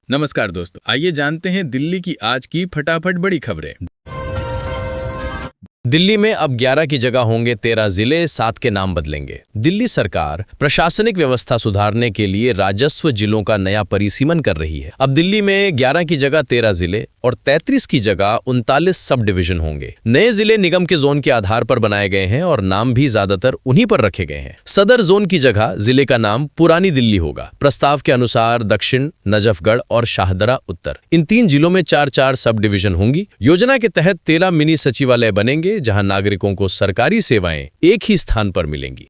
नमस्कार दोस्तों, आइए जानते हैं दिल्ली की आज की फटाफट बड़ी खबरें। दिल्ली में अब 11 की जगह होंगे 13 जिले, 7 के नाम बदलेंगे। दिल्ली सरकार प्रशासनिक व्यवस्था सुधारने के लिए राजस्व जिलों का नया परिसीमन कर रही है। अब दिल्ली में 11 की जगह 13 जिले और 33 की जगह 39 सब डिवीजन होंगे। नए जिले निगम के जोन के आधार पर बनाए गए हैं और नाम भी ज्यादातर उन्हीं पर रखे गए हैं। सदर जोन की जगह जिले का नाम पुरानी दिल्ली होगा। प्रस्ताव के अनुसार दक्षिण, नजफगढ़ और शाहदरा उत्तर, इन 3 जिलों में 4-4 सब डिवीजन होंगी। योजना के तहत 13 मिनी सचिवालय बनेंगे, जहां नागरिकों को सरकारी सेवाएं एक ही स्थान पर मिलेंगी।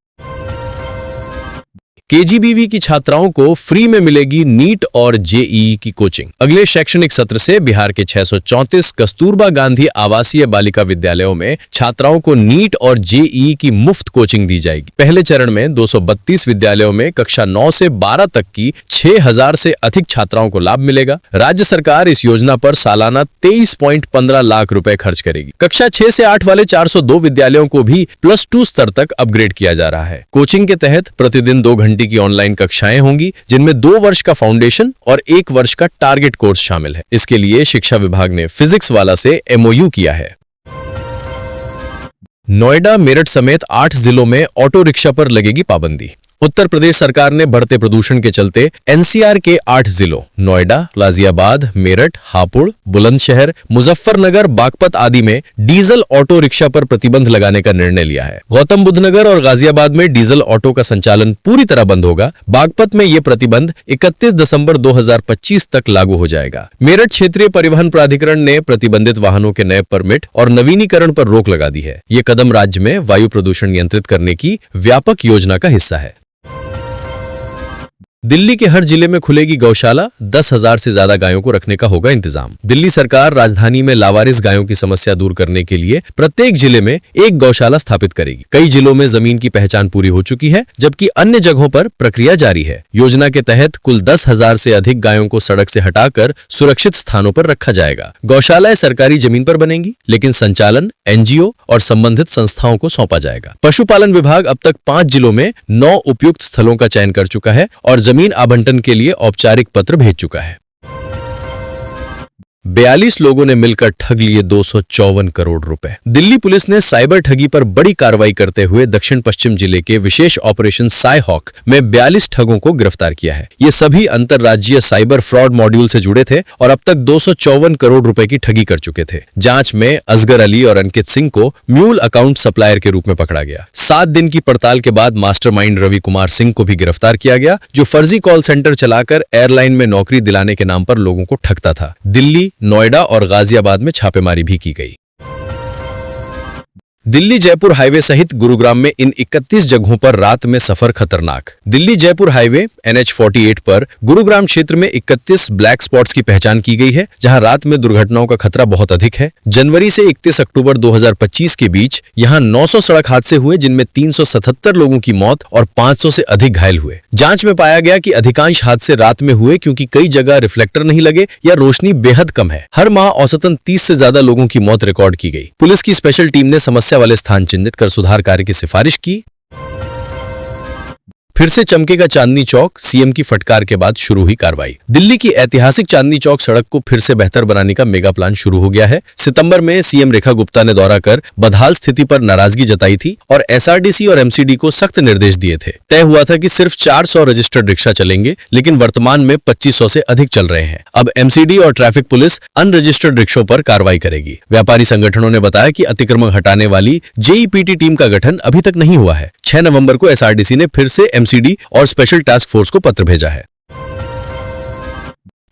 केजीबीवी की छात्राओं को फ्री में मिलेगी नीट और जेईई की कोचिंग। अगले शैक्षणिक सत्र से बिहार के 634 कस्तूरबा गांधी आवासीय बालिका विद्यालयों में छात्राओं को नीट और जेईई की मुफ्त कोचिंग दी जाएगी। पहले चरण में 232 विद्यालयों में कक्षा 9 से 12 तक की 6000 से अधिक छात्राओं को लाभ मिलेगा। राज्य सरकार इस योजना पर सालाना 23.15 लाख रुपए खर्च करेगी। कक्षा 6 से 8 वाले 402 विद्यालयों को भी +2 स्तर तक अपग्रेड किया जा रहा है। कोचिंग के तहत प्रतिदिन 2 घंटे की ऑनलाइन कक्षाएं होंगी, जिनमें 2 वर्ष का फाउंडेशन और 1 वर्ष का टारगेट कोर्स शामिल है। इसके लिए शिक्षा विभाग ने फिजिक्स वाला से MOU किया है। नोएडा, मेरठ समेत 8 जिलों में ऑटो रिक्शा पर लगेगी पाबंदी। उत्तर प्रदेश सरकार ने बढ़ते प्रदूषण के चलते NCR के 8 जिलों नोएडा, गाजियाबाद, मेरठ, हापुड़, बुलंदशहर, मुजफ्फरनगर, बागपत आदि में डीजल ऑटो रिक्शा पर प्रतिबंध लगाने का निर्णय लिया है। गौतम बुद्ध नगर और गाजियाबाद में डीजल ऑटो का संचालन पूरी तरह बंद होगा। बागपत में यह प्रतिबंध 31 दिसंबर 2025 तक लागू हो जाएगा। मेरठ क्षेत्रीय परिवहन प्राधिकरण ने प्रतिबंधित वाहनों के नए परमिट और नवीनीकरण पर रोक लगा दी है। ये कदम राज्य में वायु प्रदूषण नियंत्रित करने की व्यापक योजना का हिस्सा है। दिल्ली के हर जिले में खुलेगी गौशाला, 10,000 से ज्यादा गायों को रखने का होगा इंतजाम। दिल्ली सरकार राजधानी में लावारिस गायों की समस्या दूर करने के लिए प्रत्येक जिले में एक गौशाला स्थापित करेगी। कई जिलों में जमीन की पहचान पूरी हो चुकी है, जबकि अन्य जगहों पर प्रक्रिया जारी है। योजना के तहत कुल 10,000 से अधिक गायों को सड़क से हटाकर सुरक्षित स्थानों पर रखा जाएगा। गौशालाएं सरकारी जमीन पर बनेंगी, लेकिन संचालन NGO और संबंधित संस्थाओं को सौंपा जाएगा। पशुपालन विभाग अब तक 5 जिलों में 9 उपयुक्त स्थलों का चयन कर चुका है और जमीन आवंटन के लिए औपचारिक पत्र भेज चुका है। 42 लोगों ने मिलकर ठग लिए 254 करोड़ रुपए। दिल्ली पुलिस ने साइबर ठगी पर बड़ी कार्रवाई करते हुए दक्षिण पश्चिम जिले के विशेष ऑपरेशन साइहॉक में 42 ठगों को गिरफ्तार किया है। ये सभी अंतर्राज्यीय साइबर फ्रॉड मॉड्यूल से जुड़े थे और अब तक 254 करोड़ रुपए की ठगी कर चुके थे। जांच में असगर अली और अंकित सिंह को म्यूल अकाउंट सप्लायर के रूप में पकड़ा गया। 7 दिन की पड़ताल के बाद मास्टरमाइंड रवि कुमार सिंह को भी गिरफ्तार किया गया, जो फर्जी कॉल सेंटर चलाकर एयरलाइन में नौकरी दिलाने के नाम पर लोगों को ठगता था। दिल्ली, नोएडा और गाजियाबाद में छापेमारी भी की गई। दिल्ली जयपुर हाईवे सहित गुरुग्राम में इन 31 जगहों पर रात में सफर खतरनाक। दिल्ली जयपुर हाईवे NH48 पर गुरुग्राम क्षेत्र में 31 ब्लैक स्पॉट्स की पहचान की गई है, जहां रात में दुर्घटनाओं का खतरा बहुत अधिक है। जनवरी से 31 अक्टूबर 2025 के बीच यहां 900 सड़क हादसे हुए, जिनमें 377 लोगों की मौत और 500 से अधिक घायल हुए। जांच में पाया गया कि अधिकांश हादसे रात में हुए, क्योंकि कई जगह रिफ्लेक्टर नहीं लगे या रोशनी बेहद कम है। हर माह औसतन 30 से ज्यादा लोगों की मौत रिकॉर्ड की गई। पुलिस की स्पेशल टीम ने समस्या वाले स्थान चिन्हित कर सुधार कार्य की सिफारिश की। फिर से चमकेगा चांदनी चौक, सीएम की फटकार के बाद शुरू हुई कार्रवाई। दिल्ली की ऐतिहासिक चांदनी चौक सड़क को फिर से बेहतर बनाने का मेगा प्लान शुरू हो गया है। सितंबर में सीएम रेखा गुप्ता ने दौरा कर बदहाल स्थिति पर नाराजगी जताई थी और SRTC और MCD को सख्त निर्देश दिए थे। तय हुआ था कि सिर्फ 400 रजिस्टर्ड रिक्शा चलेंगे, लेकिन वर्तमान में 2500 से अधिक चल रहे हैं। अब MCD और ट्रैफिक पुलिस अनरजिस्टर्ड रिक्शों पर कार्रवाई करेगी। व्यापारी संगठनों ने बताया कि अतिक्रमण हटाने वाली JEPT टीम का गठन अभी तक नहीं हुआ है। 6 नवंबर को SRTC ने फिर से MCD और स्पेशल टास्क फोर्स को पत्र भेजा है।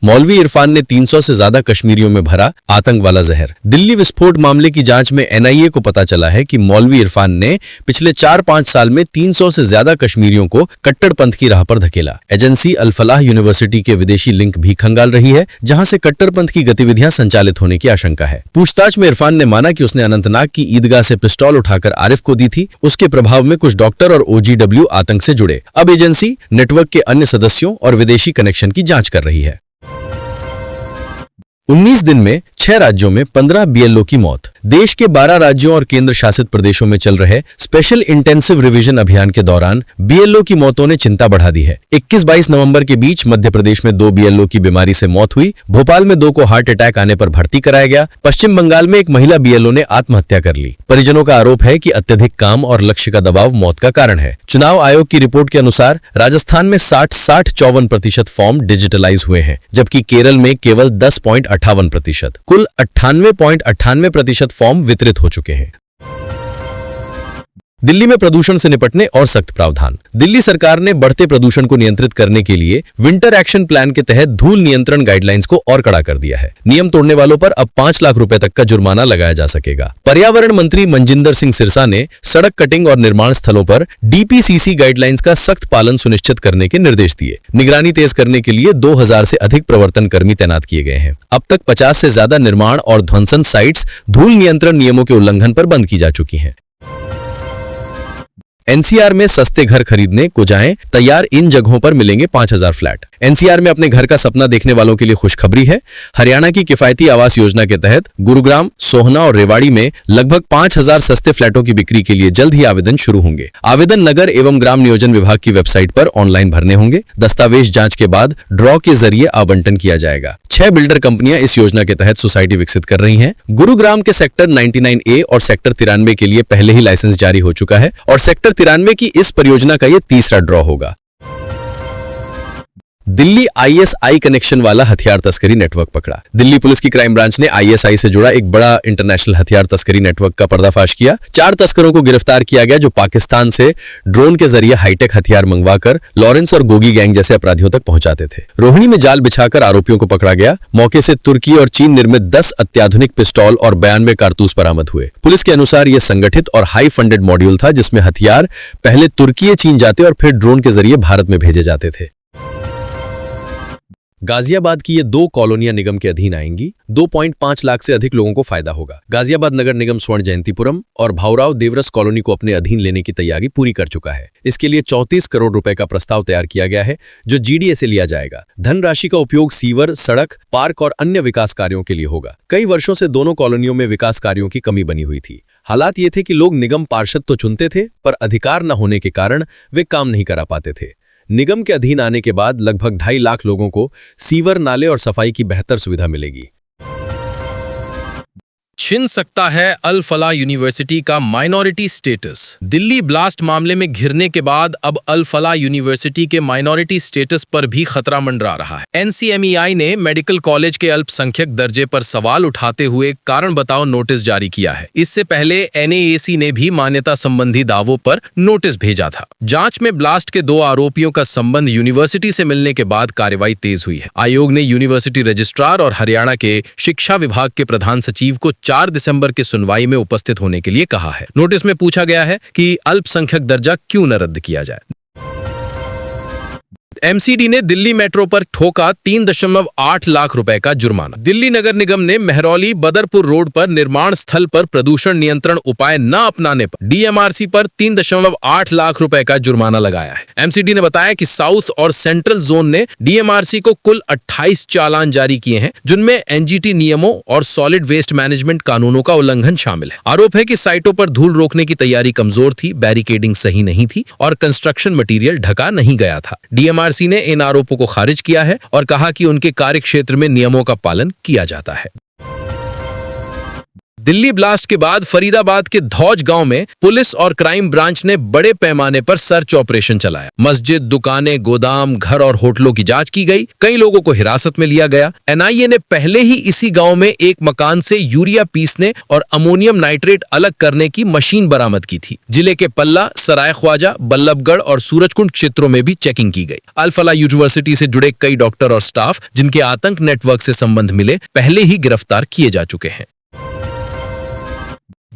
मौलवी इरफान ने 300 से ज्यादा कश्मीरियों में भरा आतंक वाला जहर। दिल्ली विस्फोट मामले की जांच में NIA को पता चला है कि मौलवी इरफान ने पिछले 4-5 साल में 300 से ज्यादा कश्मीरियों को कट्टरपंथ की राह पर धकेला। एजेंसी अल फलाह यूनिवर्सिटी के विदेशी लिंक भी खंगाल रही है, जहां से कट्टरपंथ की गतिविधियां संचालित होने की आशंका है। पूछताछ में इरफान ने माना कि उसने अनंतनाग की ईदगाह से पिस्तौल उठाकर आरिफ को दी थी। उसके प्रभाव में कुछ डॉक्टर और OGW आतंक से जुड़े। अब एजेंसी नेटवर्क के अन्य सदस्यों और विदेशी कनेक्शन की जांच कर रही है। 19 दिन में 6 राज्यों में 15 बीएलओ की मौत। देश के 12 राज्यों और केंद्र शासित प्रदेशों में चल रहे स्पेशल इंटेंसिव रिवीजन अभियान के दौरान बीएलओ की मौतों ने चिंता बढ़ा दी है। 21-22 नवंबर के बीच मध्य प्रदेश में 2 बीएलओ की बीमारी से मौत हुई। भोपाल में 2 को हार्ट अटैक आने पर भर्ती कराया गया। पश्चिम बंगाल में एक महिला बीएलओ ने आत्महत्या कर ली। परिजनों का आरोप है कि अत्यधिक काम और लक्ष्य का दबाव मौत का कारण है। चुनाव आयोग की रिपोर्ट के अनुसार राजस्थान में 60-54% फॉर्म डिजिटलाइज हुए हैं, जबकि केरल में केवल 10.58%। कुल 98.98% फॉर्म वितरित हो चुके हैं। दिल्ली में प्रदूषण से निपटने और सख्त प्रावधान। दिल्ली सरकार ने बढ़ते प्रदूषण को नियंत्रित करने के लिए विंटर एक्शन प्लान के तहत धूल नियंत्रण गाइडलाइंस को और कड़ा कर दिया है। नियम तोड़ने वालों पर अब 5 लाख रुपए तक का जुर्माना लगाया जा सकेगा। पर्यावरण मंत्री मनजिंदर सिंह सिरसा ने सड़क कटिंग और निर्माण स्थलों पर डीपीसीसी गाइडलाइंस का सख्त पालन सुनिश्चित करने के निर्देश दिए। निगरानी तेज करने के लिए 2000 से अधिक प्रवर्तन कर्मी तैनात किए गए हैं। अब तक 50 से ज्यादा निर्माण और ध्वंसन साइट्स धूल नियंत्रण नियमों के उल्लंघन पर बंद की जा चुकी हैं। एनसीआर में सस्ते घर खरीदने को जाएं तैयार, इन जगहों पर मिलेंगे 5000 फ्लैट। एनसीआर में अपने घर का सपना देखने वालों के लिए खुशखबरी है। हरियाणा की किफायती आवास योजना के तहत गुरुग्राम, सोहना और रेवाड़ी में लगभग 5000 सस्ते फ्लैटों की बिक्री के लिए जल्द ही आवेदन शुरू होंगे। आवेदन नगर एवं ग्राम नियोजन विभाग की वेबसाइट पर ऑनलाइन भरने होंगे। दस्तावेज जांच के बाद ड्रॉ के जरिए आवंटन किया जाएगा। 6 बिल्डर कंपनियां इस योजना के तहत सोसाइटी विकसित कर रही हैं। गुरुग्राम के सेक्टर 99A और सेक्टर 93 के लिए पहले ही लाइसेंस जारी हो चुका है और सेक्टर 93 की इस परियोजना का ये तीसरा ड्रॉ होगा। दिल्ली आईएसआई कनेक्शन वाला हथियार तस्करी नेटवर्क पकड़ा। दिल्ली पुलिस की क्राइम ब्रांच ने आईएसआई से जुड़ा एक बड़ा इंटरनेशनल हथियार तस्करी नेटवर्क का पर्दाफाश किया। 4 तस्करों को गिरफ्तार किया गया जो पाकिस्तान से ड्रोन के जरिए हाईटेक हथियार मंगवाकर लॉरेंस और गोगी गैंग जैसे अपराधियों तक पहुंचाते थे। रोहिणी में जाल बिछाकर आरोपियों को पकड़ा गया। मौके से तुर्की और चीन निर्मित 10 अत्याधुनिक पिस्तौल और 92 कारतूस बरामद हुए। पुलिस के अनुसार यह संगठित और हाई फंडेड मॉड्यूल था, जिसमें हथियार पहले तुर्की, चीन जाते और फिर ड्रोन के जरिए भारत में भेजे जाते थे। गाजियाबाद की ये 2 कॉलोनियां निगम के अधीन आएंगी। 2.5 लाख से अधिक लोगों को फायदा होगा। गाजियाबाद नगर निगम स्वर्ण जयंतीपुरम और भाऊराव देवरस कॉलोनी को अपने अधीन लेने की तैयारी पूरी कर चुका है। इसके लिए 34 करोड़ रुपए का प्रस्ताव तैयार किया गया है, जो जीडीए से लिया जाएगा। धनराशि का उपयोग सीवर, सड़क, पार्क और अन्य विकास कार्यों के लिए होगा। कई वर्षों से दोनों कॉलोनियों में विकास कार्यों की कमी बनी हुई थी। हालात ये थे कि लोग निगम पार्षद तो चुनते थे, पर अधिकार न होने के कारण वे काम नहीं करा पाते थे। निगम के अधीन आने के बाद लगभग 2.5 लाख लोगों को सीवर, नाले और सफाई की बेहतर सुविधा मिलेगी। छिन सकता है अल फलाह यूनिवर्सिटी का माइनॉरिटी स्टेटस। दिल्ली ब्लास्ट मामले में घिरने के बाद अब अल फलाह यूनिवर्सिटी के माइनॉरिटी स्टेटस पर भी खतरा मंडरा रहा है। एनसीएमईआई ने मेडिकल कॉलेज के अल्पसंख्यक दर्जे पर सवाल उठाते हुए कारण बताओ नोटिस जारी किया है। इससे पहले एनएएसी ने भी मान्यता संबंधी दावों पर नोटिस भेजा था। जांच में ब्लास्ट के 2 आरोपियों का संबंध यूनिवर्सिटी से मिलने के बाद कार्रवाई तेज हुई है। आयोग ने यूनिवर्सिटी रजिस्ट्रार और हरियाणा के शिक्षा विभाग के प्रधान सचिव को 4 दिसंबर की सुनवाई में उपस्थित होने के लिए कहा है। नोटिस में पूछा गया है कि अल्पसंख्यक दर्जा क्यों न रद्द किया जाए। एमसीडी ने दिल्ली मेट्रो पर ठोका 3.8 लाख रुपए का जुर्माना। दिल्ली नगर निगम ने मेहरौली बदरपुर रोड पर निर्माण स्थल पर प्रदूषण नियंत्रण उपाय न अपनाने पर डीएमआरसी पर 3.8 लाख रुपए का जुर्माना लगाया है। एमसीडी ने बताया कि साउथ और सेंट्रल जोन ने डीएमआरसी को कुल 28 चालान जारी किए हैं, जिनमें एनजीटी नियमों और सॉलिड वेस्ट मैनेजमेंट कानूनों का उल्लंघन शामिल है। आरोप है कि साइटों पर धूल रोकने की तैयारी कमजोर थी, बैरिकेडिंग सही नहीं थी और कंस्ट्रक्शन मटेरियल ढका नहीं गया था। डीएमआरसी ने इन आरोपों को खारिज किया है और कहा कि उनके कार्यक्षेत्र में नियमों का पालन किया जाता है। दिल्ली ब्लास्ट के बाद फरीदाबाद के धौज गांव में पुलिस और क्राइम ब्रांच ने बड़े पैमाने पर सर्च ऑपरेशन चलाया। मस्जिद, दुकानें, गोदाम, घर और होटलों की जांच की गई। कई लोगों को हिरासत में लिया गया। एनआईए ने पहले ही इसी गांव में एक मकान से यूरिया पीसने और अमोनियम नाइट्रेट अलग करने की मशीन बरामद की थी। जिले के पल्ला, सराय ख्वाजा, बल्लभगढ़ और सूरजकुंड क्षेत्रों में भी चेकिंग की गई। अल फलाह यूनिवर्सिटी से जुड़े कई डॉक्टर और स्टाफ जिनके आतंक नेटवर्क से संबंध मिले, पहले ही गिरफ्तार किए जा चुके हैं।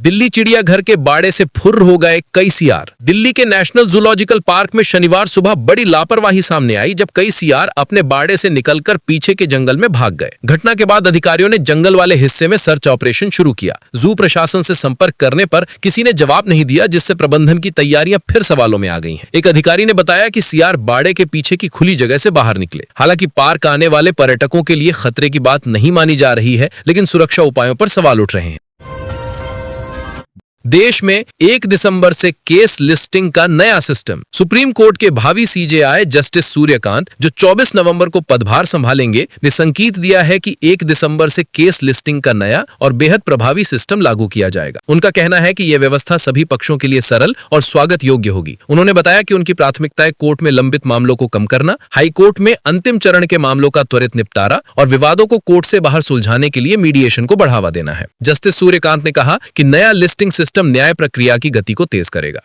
दिल्ली चिड़ियाघर के बाड़े से फुर्र हो गए कई सियार। दिल्ली के नेशनल जूलॉजिकल पार्क में शनिवार सुबह बड़ी लापरवाही सामने आई जब कई सियार अपने बाड़े से निकलकर पीछे के जंगल में भाग गए। घटना के बाद अधिकारियों ने जंगल वाले हिस्से में सर्च ऑपरेशन शुरू किया। जू प्रशासन से संपर्क करने पर किसी ने जवाब नहीं दिया, जिससे प्रबंधन की तैयारियां फिर सवालों में आ गई हैं। एक अधिकारी ने बताया कि सियार बाड़े के पीछे की खुली जगह से बाहर निकले। हालांकि पार्क आने वाले पर्यटकों के लिए खतरे की बात नहीं मानी जा रही है, लेकिन सुरक्षा उपायों पर सवाल उठ रहे हैं। देश में 1 दिसंबर से केस लिस्टिंग का नया सिस्टम। सुप्रीम कोर्ट के भावी सीजेआई जस्टिस सूर्यकांत, जो 24 नवंबर को पदभार संभालेंगे, ने संकेत दिया है कि 1 दिसंबर से केस लिस्टिंग का नया और बेहद प्रभावी सिस्टम लागू किया जाएगा। उनका कहना है कि यह व्यवस्था सभी पक्षों के लिए सरल और स्वागत योग्य होगी। उन्होंने बताया कि उनकी प्राथमिकताएं कोर्ट में लंबित मामलों को कम करना, हाई कोर्ट में अंतिम चरण के मामलों का त्वरित निपटारा और विवादों को कोर्ट से बाहर सुलझाने के लिए मीडिएशन को बढ़ावा देना है। जस्टिस सूर्यकांत ने कहा कि नया लिस्टिंग सिस्टम न्याय प्रक्रिया की गति को तेज करेगा।